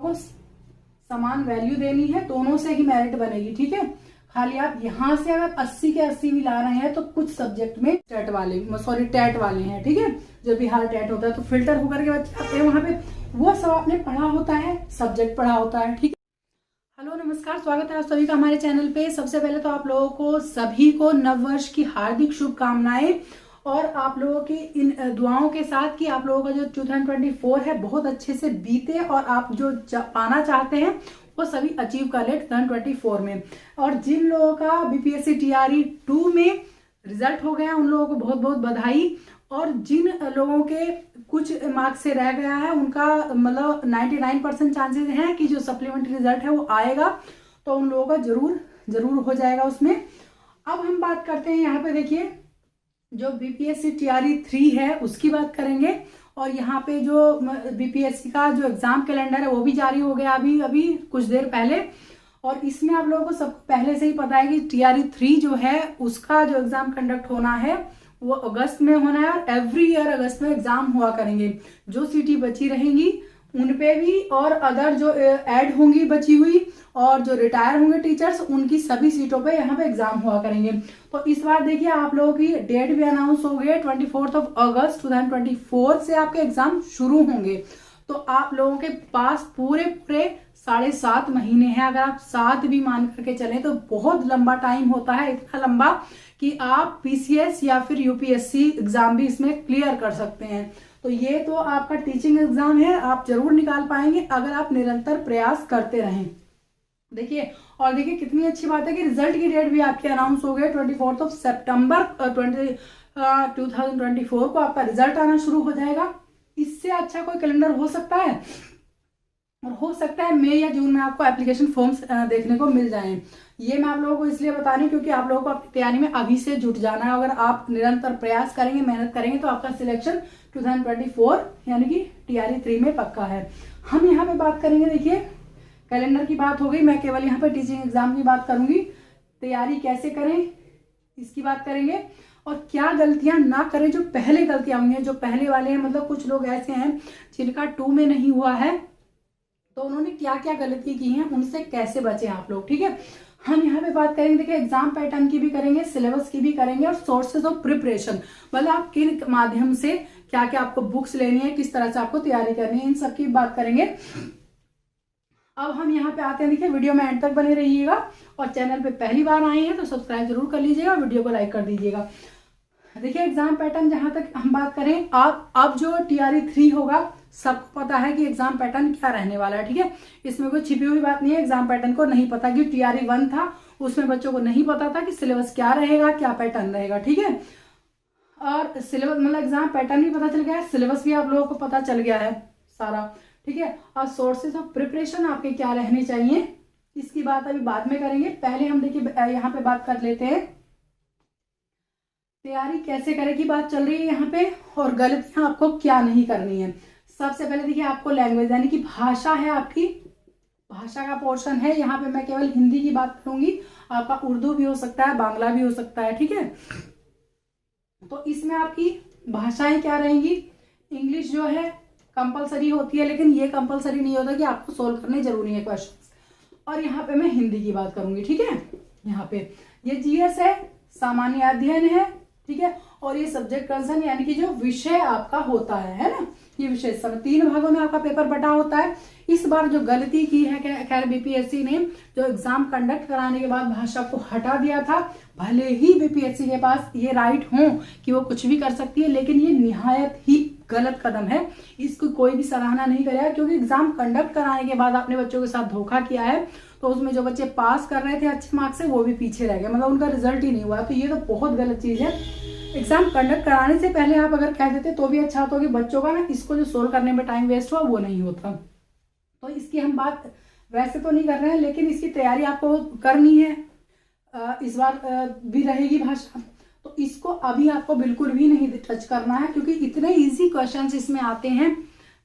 को समान वैल्यू देनी है, दोनों से ही मेरिट बनेगी। ठीक है, खाली आप यहाँ से अगर 80 के 80 भी ला रहे हैं तो कुछ सब्जेक्ट में टेट वाले हैं। ठीक है, जब बिहार टेट होता है तो फिल्टर होकर के बच्चे आते हैं, वहां पे वो सब आपने पढ़ा होता है, सब्जेक्ट पढ़ा होता है। ठीक है, हेलो नमस्कार, स्वागत है आप सभी का हमारे चैनल पे। सबसे पहले तो आप लोगों को सभी को नववर्ष की हार्दिक शुभकामनाएं, और आप लोगों की इन दुआओं के साथ कि आप लोगों का जो 2024 है बहुत अच्छे से बीते और आप जो पाना चाहते हैं वो सभी अचीव कर ले 2024 में। और जिन लोगों का बीपीएससी टीआरई 2 में रिजल्ट हो गया उन लोगों को बहुत बहुत बधाई, और जिन लोगों के कुछ मार्क्स से रह गया है उनका मतलब 99% चांसेस हैं कि जो सप्लीमेंट्री रिजल्ट है वो आएगा, तो उन लोगों का जरूर हो जाएगा उसमें। अब हम बात करते हैं, यहाँ पे देखिए जो बीपीएससी टीआरई 3 है उसकी बात करेंगे। और यहाँ पे जो बीपीएससी का जो एग्जाम कैलेंडर है वो भी जारी हो गया अभी कुछ देर पहले। और इसमें आप लोगों को सबको पहले से ही पता है कि टीआरई 3 जो है उसका जो एग्जाम कंडक्ट होना है वो अगस्त में होना है, और एवरी ईयर अगस्त में एग्जाम हुआ करेंगे। जो सीटें बची रहेंगी उन पे भी, और अदर जो ऐड होंगी बची हुई, और जो रिटायर होंगे टीचर्स उनकी सभी सीटों पे यहाँ पे एग्जाम हुआ करेंगे। तो इस बार देखिए आप लोगों की डेट भी अनाउंस हो गई है, 24 अगस्त 2024 से आपके एग्जाम शुरू होंगे। तो आप लोगों के पास पूरे 7.5 महीने हैं। अगर आप 7 भी मान करके चलें तो बहुत लंबा टाइम होता है, इतना लंबा कि आप पीसीएस या फिर यूपीएससी एग्जाम भी इसमें क्लियर कर सकते हैं। तो ये तो आपका टीचिंग एग्जाम है, आप जरूर निकाल पाएंगे अगर आप निरंतर प्रयास करते रहें। देखिए, और देखिए कितनी अच्छी बात है कि रिजल्ट की डेट भी आपकी अनाउंस हो गई। 24 सितंबर 2024 को आपका रिजल्ट आना शुरू हो जाएगा। इससे अच्छा कोई कैलेंडर हो सकता है, और हो सकता है मई या जून में आपको एप्लीकेशन फॉर्म्स देखने को मिल जाएं। ये मैं आप लोगों को इसलिए बता रही हूँ क्योंकि आप लोगों को अपनी तैयारी में अभी से जुट जाना है। अगर आप निरंतर प्रयास करेंगे, मेहनत करेंगे तो आपका सिलेक्शन 2024 यानी कि टीआरई 3 में पक्का है। हम यहाँ पे बात करेंगे, देखिए कैलेंडर की बात हो गई, मैं केवल यहाँ पे टीचिंग एग्जाम की बात करूंगी। तैयारी कैसे करें इसकी बात करेंगे, और क्या गलतियां ना करें जो पहले गलतियां हुई हैं, जो पहले वाले हैं। मतलब कुछ लोग ऐसे हैं जिनका 2 में नहीं हुआ है, तो उन्होंने क्या क्या गलती की हैं, उनसे कैसे बचे आप लोग। ठीक है, हम यहाँ पे बात करेंगे, देखिए एग्जाम पैटर्न की भी करेंगे, सिलेबस की भी करेंगे, और सोर्सेज ऑफ प्रिपरेशन, मतलब आप किन माध्यम से क्या क्या आपको बुक्स लेनी है, किस तरह से आपको तैयारी करनी है, इन सब की बात करेंगे। अब हम यहाँ पे आते हैं, देखिए वीडियो में एंड तक बने रहिएगा, और चैनल पे पहली बार आए हैं तो सब्सक्राइब जरूर कर लीजिएगा, वीडियो को लाइक कर दीजिएगा। देखिए एग्जाम पैटर्न जहां तक हम बात करें, अब जो टीआरई 3 होगा सबको पता है कि एग्जाम पैटर्न क्या रहने वाला है। ठीक है, इसमें कोई छिपी हुई बात नहीं है। एग्जाम पैटर्न को नहीं पता कि टीआरई 1 था उसमें बच्चों को नहीं पता था कि सिलेबस क्या रहेगा, क्या पैटर्न रहेगा। ठीक है, और सिलेबस मतलब एग्जाम पैटर्न भी पता चल गया है, सिलेबस भी आप लोगों को पता चल गया है सारा। ठीक है, और सोर्सेज ऑफ प्रिपरेशन आपके क्या रहने चाहिए इसकी बात अभी बाद में करेंगे। पहले हम देखिए यहाँ पे बात कर लेते हैं तैयारी कैसे करें की बात चल रही है यहाँ पे, और गलतियां आपको क्या नहीं करनी है। सबसे पहले देखिए आपको लैंग्वेज यानी कि भाषा है, आपकी भाषा का पोर्शन है। यहाँ पे मैं केवल हिंदी की बात करूंगी, आपका उर्दू भी हो सकता है, बांग्ला भी हो सकता है। ठीक है, तो इसमें आपकी भाषाएं क्या रहेंगी, इंग्लिश जो है कंपलसरी होती है, लेकिन ये कंपलसरी नहीं होता कि आपको सोल्व करने जरूरी है क्वेश्चन। और यहाँ पे मैं हिंदी की बात करूंगी। ठीक है, यहाँ पे ये जीएस है, सामान्य अध्ययन है। ठीक है, और ये सब्जेक्ट कंसर्न यानी कि जो विषय आपका होता है ना, ये विषय सब 3 भागों में आपका पेपर बटा होता है। इस बार जो गलती की है खैर बीपीएससी ने, जो एग्जाम कंडक्ट कराने के बाद भाषा को हटा दिया था। भले ही बीपीएससी के पास ये राइट हो कि वो कुछ भी कर सकती है, लेकिन ये निहायत ही गलत कदम है, इसको कोई भी सराहना नहीं करेगा। क्योंकि एग्जाम कंडक्ट कराने के बाद आपने बच्चों के साथ धोखा किया है, तो उसमें जो बच्चे पास कर रहे थे अच्छे मार्क्स से वो भी पीछे रह गए, मतलब उनका रिजल्ट ही नहीं हुआ। तो ये तो बहुत गलत चीज है। एग्जाम कंडक्ट कराने से पहले आप अगर कह देते तो भी अच्छा होता कि बच्चों का ना इसको जो सोल्व करने में टाइम वेस्ट हुआ वो नहीं होता। तो इसकी हम बात वैसे तो नहीं कर रहे हैं, लेकिन इसकी तैयारी आपको करनी है। इस बार भी रहेगी भाषा, तो इसको अभी आपको बिल्कुल भी नहीं टच करना है, क्योंकि इतने इजी क्वेश्चंस इसमें आते हैं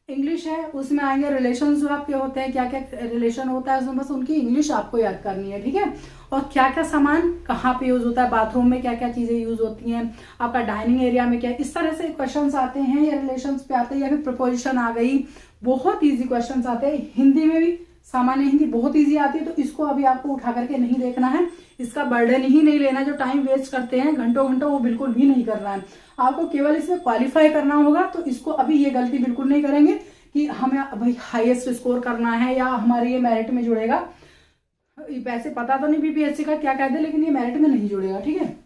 इंग्लिश है, उसमें आएंगे रिलेशन जो आपके होते हैं, क्या क्या रिलेशन होता है उसमें, बस उनकी इंग्लिश आपको याद करनी है, ठीक है। और क्या क्या सामान कहाँ पे यूज होता है, बाथरूम में क्या क्या चीजें यूज होती हैं, आपका डाइनिंग एरिया में क्या, इस तरह से क्वेश्चंस आते हैं, या रिलेशन पे आते हैं, या फिर प्रपोजिशन आ गई, बहुत ईजी क्वेश्चंस आते हैं। हिंदी में भी सामान्य हिंदी बहुत ईजी आती है, तो इसको अभी आपको उठा करके नहीं देखना है, इसका बर्डन ही नहीं लेना। जो टाइम वेस्ट करते हैं घंटों घंटों, वो बिल्कुल भी नहीं करना है, आपको केवल इसमें क्वालिफाई करना होगा। तो इसको अभी ये गलती बिल्कुल नहीं करेंगे कि हमें भाई हाईएस्ट स्कोर करना है या हमारे ये मेरिट में जुड़ेगा। वैसे पता तो नहीं बीपीएससी का क्या कहते हैं, लेकिन ये मेरिट में नहीं जुड़ेगा, ठीक है।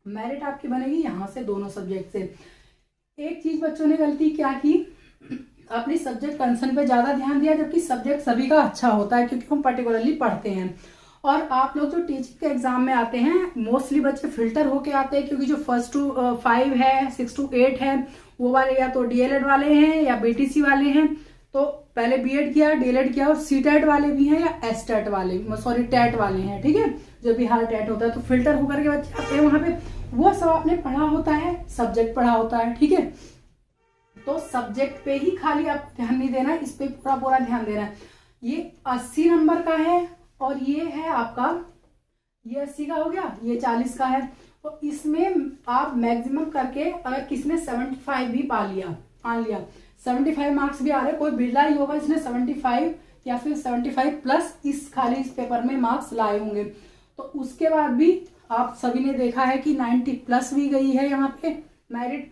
मेरिट आपकी बनेगी यहाँ से, दोनों सब्जेक्ट से। एक चीज बच्चों ने गलती क्या की, अपनी सब्जेक्ट कंसर्न पे ज्यादा ध्यान दिया, जबकि सब्जेक्ट सभी का अच्छा होता है, क्योंकि हम पर्टिकुलरली पढ़ते हैं। और आप लोग जो टीचिंग के एग्जाम में आते हैं, मोस्टली बच्चे फिल्टर होके आते हैं, क्योंकि जो 1 to 5 है, 6 to 8 है, वो वाले या तो डीएलएड वाले हैं या बीटीसी वाले हैं। तो पहले बीएड किया, डीएलएड किया, और सीटेट वाले भी हैं या एसटेट वाले, सॉरी टेट वाले हैं, ठीक है। जो बिहार टेट होता है, तो फिल्टर होकर के बच्चे आते हैं वहां पे, वो सब आपने पढ़ा होता है, सब्जेक्ट पढ़ा होता है, ठीक है। तो सब्जेक्ट पे ही खाली आपको ध्यान नहीं देना, इस पे पूरा पूरा ध्यान देना है। ये 80 नंबर का है, और ये है आपका, ये 80 का हो गया, ये 40 का है। तो इसमें आप मैक्सिमम करके, अगर किसी ने 75 भी मान लिया 75 मार्क्स भी आ रहे, कोई बिरला ही होगा जिसने 75 या फिर 75 प्लस इस खाली इस पेपर में मार्क्स लाए होंगे। तो उसके बाद भी आप सभी ने देखा है कि 90 प्लस भी गई है यहाँ पे मेरिट।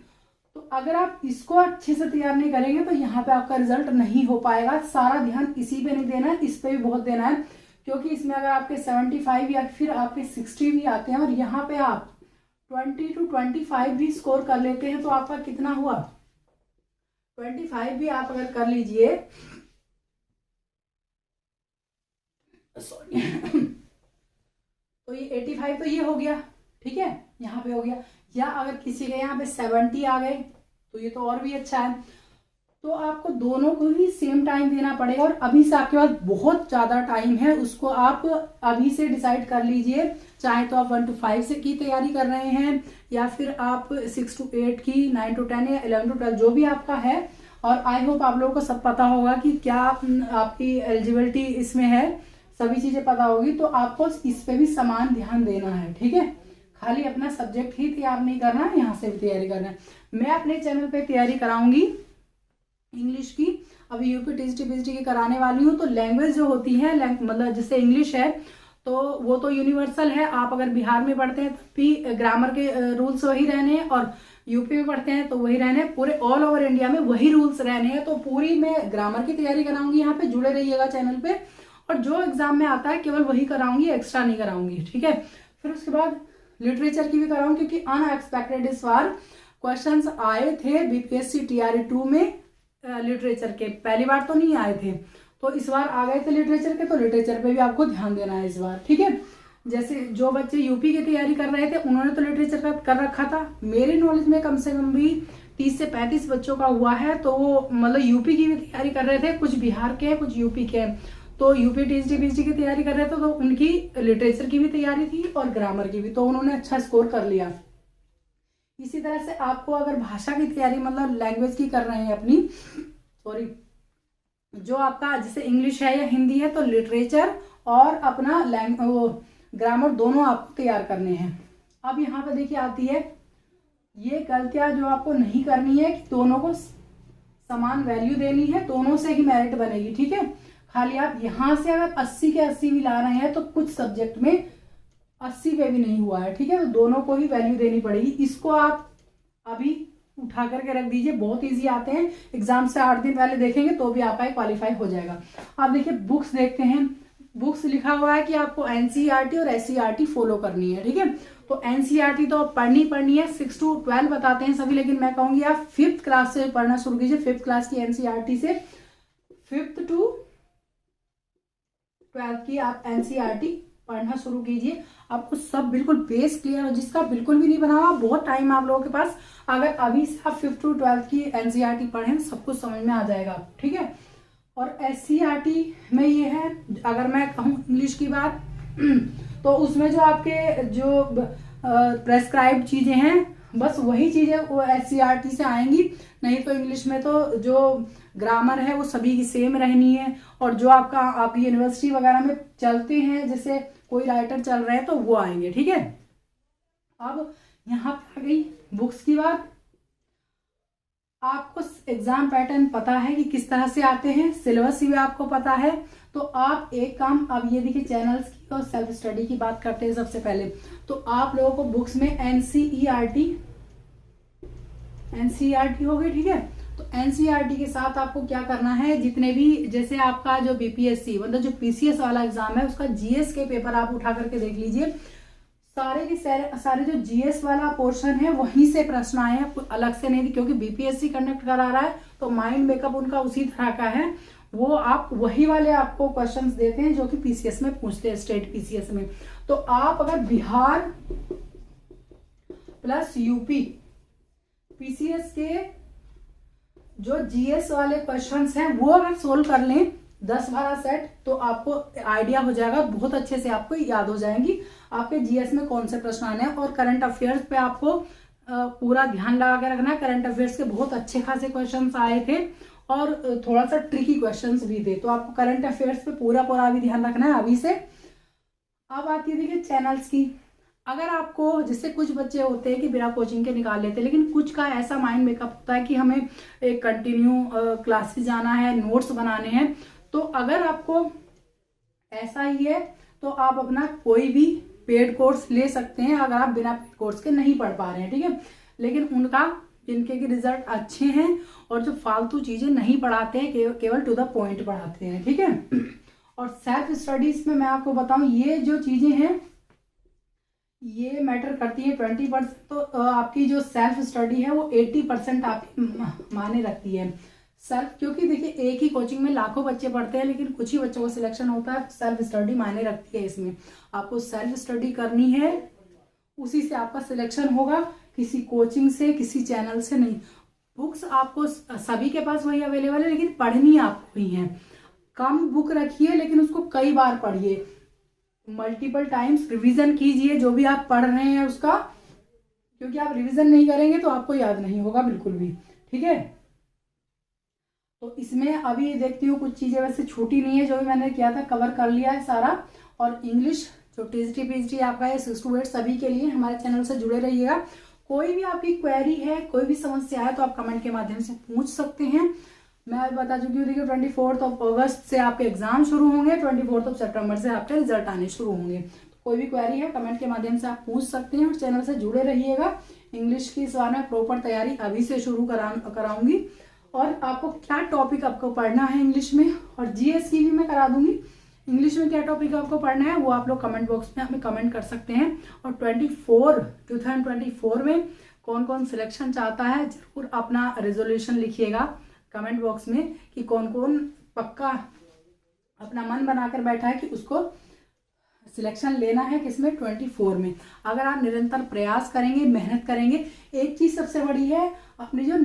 तो अगर आप इसको अच्छे से तैयार नहीं करेंगे, तो यहाँ पे आपका रिजल्ट नहीं हो पाएगा। सारा ध्यान इसी पे नहीं देना है, इस पे भी बहुत देना है, क्योंकि इसमें अगर आपके 75 या फिर आपके 60 भी आते हैं, और यहाँ पे आप 20 to 25 भी स्कोर कर लेते हैं, तो आपका कितना हुआ, 25 भी आप अगर कर लीजिए, सॉरी तो ये 85 तो ये हो गया, ठीक है, यहाँ पे हो गया। या अगर किसी के यहाँ पे 70 आ गए, तो ये तो और भी अच्छा है। तो आपको दोनों को ही सेम टाइम देना पड़ेगा, और अभी से आपके पास बहुत ज्यादा टाइम है, उसको आप अभी से डिसाइड कर लीजिए। चाहे तो आप 1 to 5 से की तैयारी कर रहे हैं, या फिर आप 6 to 8 की, 9 to 10 या 11 to 12 जो भी आपका है। और आई होप आप लोगों को सब पता होगा कि क्या आपकी एलिजिबिलिटी इसमें है, सभी चीजें पता होगी। तो आपको इस पे भी समान ध्यान देना है, ठीक है। खाली अपना सब्जेक्ट ही तैयार नहीं करना है, यहाँ से भी तैयारी करना है। मैं अपने चैनल पे तैयारी कराऊंगी इंग्लिश की, अभी यूपी टीजीटी पीजीटी की कराने वाली हूँ। तो लैंग्वेज जो होती है, मतलब जैसे इंग्लिश है, तो वो तो यूनिवर्सल है। आप अगर बिहार में पढ़ते हैं तो भी ग्रामर के रूल्स वही रहने हैं, और यूपी में पढ़ते हैं तो वही रहने हैं, पूरे ऑल ओवर इंडिया में वही रूल्स रहने हैं। तो पूरी मैं ग्रामर की तैयारी कराऊंगी, यहाँ पे जुड़े रहिएगा चैनल पे। और जो एग्जाम में आता है केवल वही कराऊंगी, एक्स्ट्रा नहीं कराऊंगी, ठीक है। फिर उसके बाद लिटरेचर की भी कराऊंगी, क्योंकि अनएक्सपेक्टेड इस बार क्वेश्चंस आए थे बीपीएससी टीआरई 2 में लिटरेचर के, पहली बार तो नहीं आए थे, तो इस बार आ गए थे लिटरेचर के। तो लिटरेचर पे भी आपको ध्यान देना है इस बार, ठीक है। जैसे जो बच्चे यूपी की तैयारी कर रहे थे, उन्होंने तो लिटरेचर का कर रखा था। मेरे नॉलेज में कम से कम भी 30 से 35 बच्चों का हुआ है, तो वो मतलब यूपी की भी तैयारी कर रहे थे, कुछ बिहार के, कुछ यूपी के। तो यूपी टीजीटी पीजीटी की तैयारी कर रहे थे, तो उनकी लिटरेचर की भी तैयारी थी और ग्रामर की भी, तो उन्होंने अच्छा स्कोर कर लिया। इसी तरह से आपको अगर भाषा की तैयारी, मतलब लैंग्वेज की कर रहे हैं अपनी, सॉरी, जो आपका जैसे इंग्लिश है या हिंदी है, तो लिटरेचर और अपना ग्रामर दोनों आपको तैयार करने हैं। अब यहाँ पे देखिए आती है ये गलतियां जो आपको नहीं करनी है, कि दोनों को समान वैल्यू देनी है, दोनों से ही मेरिट बनेगी, ठीक है। खाली आप यहां से अगर 80 के 80 भी ला रहे हैं, तो कुछ सब्जेक्ट में 80 पे भी नहीं हुआ है, ठीक है। तो दोनों को ही वैल्यू देनी पड़ेगी। इसको आप अभी उठा करके रख दीजिए, बहुत इजी आते हैं, एग्जाम से 8 दिन पहले देखेंगे तो भी आपका क्वालिफाई हो जाएगा। आप देखिए बुक्स देखते हैं, बुक्स लिखा हुआ है कि आपको एनसीईआरटी और एससीईआरटी फॉलो करनी है, ठीक है। तो एनसीईआरटी तो पढ़नी है, 6 to 12 बताते हैं सभी, लेकिन मैं कहूंगी आप 5th क्लास से पढ़ना शुरू कीजिए। 5th क्लास की एनसीईआरटी से 5th to 12th की आप एनसीईआरटी पढ़ना शुरू कीजिए। आपको सब बिल्कुल बेस क्लियर हो, जिसका बिल्कुल भी नहीं बना हुआ, बहुत टाइम आप लोगों के पास, अगर अभी से आप 5th to 12th की एनसीईआरटी पढ़ें, सब कुछ समझ में आ जाएगा, ठीक है। और एससीईआरटी में ये है, अगर मैं कहूँ इंग्लिश की बात, तो उसमें जो आपके जो प्रेस्क्राइब्ड चीजें हैं बस वही चीजें वो SCERT से आएंगी, नहीं तो इंग्लिश में तो जो ग्रामर है वो सभी की सेम रहनी है, और जो आपकी यूनिवर्सिटी वगैरह में चलते हैं, जैसे कोई राइटर चल रहे हैं तो वो आएंगे, ठीक है। अब यहाँ पे आ गई बुक्स की बात। आपको एग्जाम पैटर्न पता है कि किस तरह से आते हैं, सिलेबस भी आपको पता है, तो आप एक काम, अब ये देखिए चैनल्स की और सेल्फ स्टडी की बात करते हैं सबसे पहले। तो आप लोगों को बुक्स में एनसीईआरटी हो गई, ठीक है। तो एनसीईआरटी के साथ आपको क्या करना है, जितने भी, जैसे आपका जो बीपीएससी मतलब जो पीसीएस वाला एग्जाम है उसका जीएस के पेपर आप उठा करके देख लीजिए, सारे के सारे जो जीएस वाला पोर्शन है वहीं से प्रश्न आए हैं, अलग से नहीं, क्योंकि बीपीएससी कंडक्ट करा रहा है तो माइंड मेकअप उनका उसी तरह का है, वो आप वही वाले आपको क्वेश्चंस देते हैं जो कि पीसीएस में पूछते हैं, स्टेट पीसीएस में। तो आप अगर बिहार प्लस यूपी पीसीएस के जो जीएस वाले क्वेश्चंस हैं वो अगर सोल्व कर लें 10-12 सेट, तो आपको आइडिया हो जाएगा, बहुत अच्छे से आपको याद हो जाएंगी आपके जीएस में कौन से प्रश्न आने हैं। और करंट अफेयर्स पे आपको पूरा ध्यान लगा के रखना है। करंट अफेयर्स के बहुत अच्छे खासे क्वेश्चंस आए थे और थोड़ा सा ट्रिकी क्वेश्चंस भी थे, तो आपको करंट अफेयर्स पे पूरा भी ध्यान रखना है अभी से। अब आती है देखिए चैनल्स की। अगर आपको, जैसे कुछ बच्चे होते हैं कि बिना कोचिंग के निकाल लेते हैं, लेकिन कुछ का ऐसा माइंड मेकअप होता है कि हमें एक कंटिन्यू क्लासेस जाना है, नोट्स बनाने हैं, तो अगर आपको ऐसा ही है तो आप अपना कोई भी पेड कोर्स ले सकते हैं, अगर आप बिना पेड कोर्स के नहीं पढ़ पा रहे हैं, ठीक है। लेकिन उनका, जिनके की रिजल्ट अच्छे हैं और जो फालतू चीजें नहीं पढ़ाते हैं, केवल टू द पॉइंट पढ़ाते हैं, ठीक है। और सेल्फ स्टडीज में मैं आपको बताऊं, ये जो चीजें हैं ये मैटर करती है 20%, तो आपकी जो सेल्फ स्टडी है वो 80% आप माने रखती है सेल्फ, क्योंकि देखिए एक ही कोचिंग में लाखों बच्चे पढ़ते हैं लेकिन कुछ ही बच्चों को सिलेक्शन होता है, सेल्फ स्टडी मायने रखती है। इसमें आपको सेल्फ स्टडी करनी है, उसी से आपका सिलेक्शन होगा, किसी कोचिंग से, किसी चैनल से नहीं। बुक्स आपको सभी के पास वही अवेलेबल है, लेकिन पढ़नी आपको ही है। कम बुक रखिए लेकिन उसको कई बार पढ़िए, मल्टीपल टाइम्स रिवीजन कीजिए जो भी आप पढ़ रहे हैं उसका, क्योंकि आप रिवीजन नहीं करेंगे तो आपको याद नहीं होगा बिल्कुल भी, ठीक है। तो इसमें अभी देखती हूँ कुछ चीजें वैसे छूटी नहीं है, जो भी मैंने किया था कवर कर लिया है सारा। और इंग्लिश जो टीजीटी पीजीटी आपका है 6 to 8 सभी के लिए, हमारे चैनल से जुड़े रहिएगा। कोई भी आपकी क्वेरी है, कोई भी समस्या है तो आप कमेंट के माध्यम से पूछ सकते हैं। मैं अभी बता चुकी हूँ, देखिए 24 अगस्त से आपके एग्जाम शुरू होंगे, 24 सितंबर से आपके रिजल्ट आने शुरू होंगे। तो कोई भी क्वेरी है कमेंट के माध्यम से आप पूछ सकते हैं और चैनल से जुड़े रहिएगा। इंग्लिश की इस बार में प्रॉपर तैयारी अभी से शुरू कराऊंगी, और आपको क्या टॉपिक आपको पढ़ना है इंग्लिश में, और जीएस की भी मैं करा दूंगी। इंग्लिश में क्या टॉपिक आपको पढ़ना है वो आप लोग कमेंट बॉक्स में हमें कमेंट कर सकते हैं। और 2024 में कौन कौन सिलेक्शन चाहता है जरूर अपना रेजोल्यूशन लिखिएगा कमेंट बॉक्स में, कि कौन कौन पक्का अपना मन बनाकर बैठा है कि उसको सिलेक्शन लेना है किसमें, 24 में। अगर आप निरंतर प्रयास करेंगे, मेहनत करेंगे, एक चीज सबसे बड़ी है अपनी जो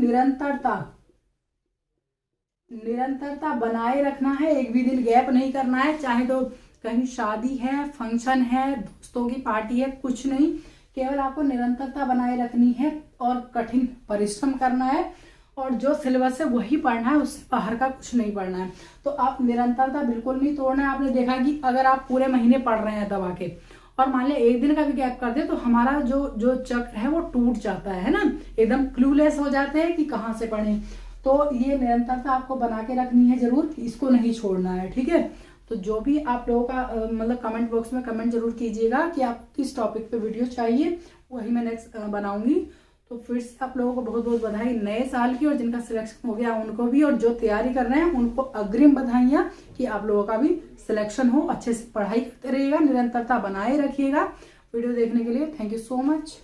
निरंतरता बनाए रखना है, एक भी दिन गैप नहीं करना है, चाहे तो कहीं शादी है, फंक्शन है, दोस्तों की पार्टी है, कुछ नहीं, केवल आपको निरंतरता बनाए रखनी है और कठिन परिश्रम करना है, और जो सिलेबस है वही पढ़ना है, उससे बाहर का कुछ नहीं पढ़ना है। तो आप निरंतरता बिल्कुल नहीं तोड़ना है। आपने देखा कि अगर आप पूरे महीने पढ़ रहे हैं दबा के और मान लिया एक दिन का भी गैप कर दे तो हमारा जो चक्र है वो टूट जाता है ना, एकदम क्लूलेस हो जाते हैं कि कहाँ से पढ़ें। तो ये निरंतरता आपको बना के रखनी है जरूर, इसको नहीं छोड़ना है, ठीक है। तो जो भी आप लोगों का मतलब कमेंट बॉक्स में कमेंट जरूर कीजिएगा कि आपको किस टॉपिक पे वीडियो चाहिए, वही मैं नेक्स्ट बनाऊंगी। तो फिर से आप लोगों को बहुत बहुत बधाई नए साल की, और जिनका सिलेक्शन हो गया उनको भी, और जो तैयारी कर रहे हैं उनको अग्रिम बधाइयां कि आप लोगों का भी सिलेक्शन हो। अच्छे से पढ़ाई करते रहिएगा, निरंतरता बनाए रखिएगा। वीडियो देखने के लिए थैंक यू सो मच।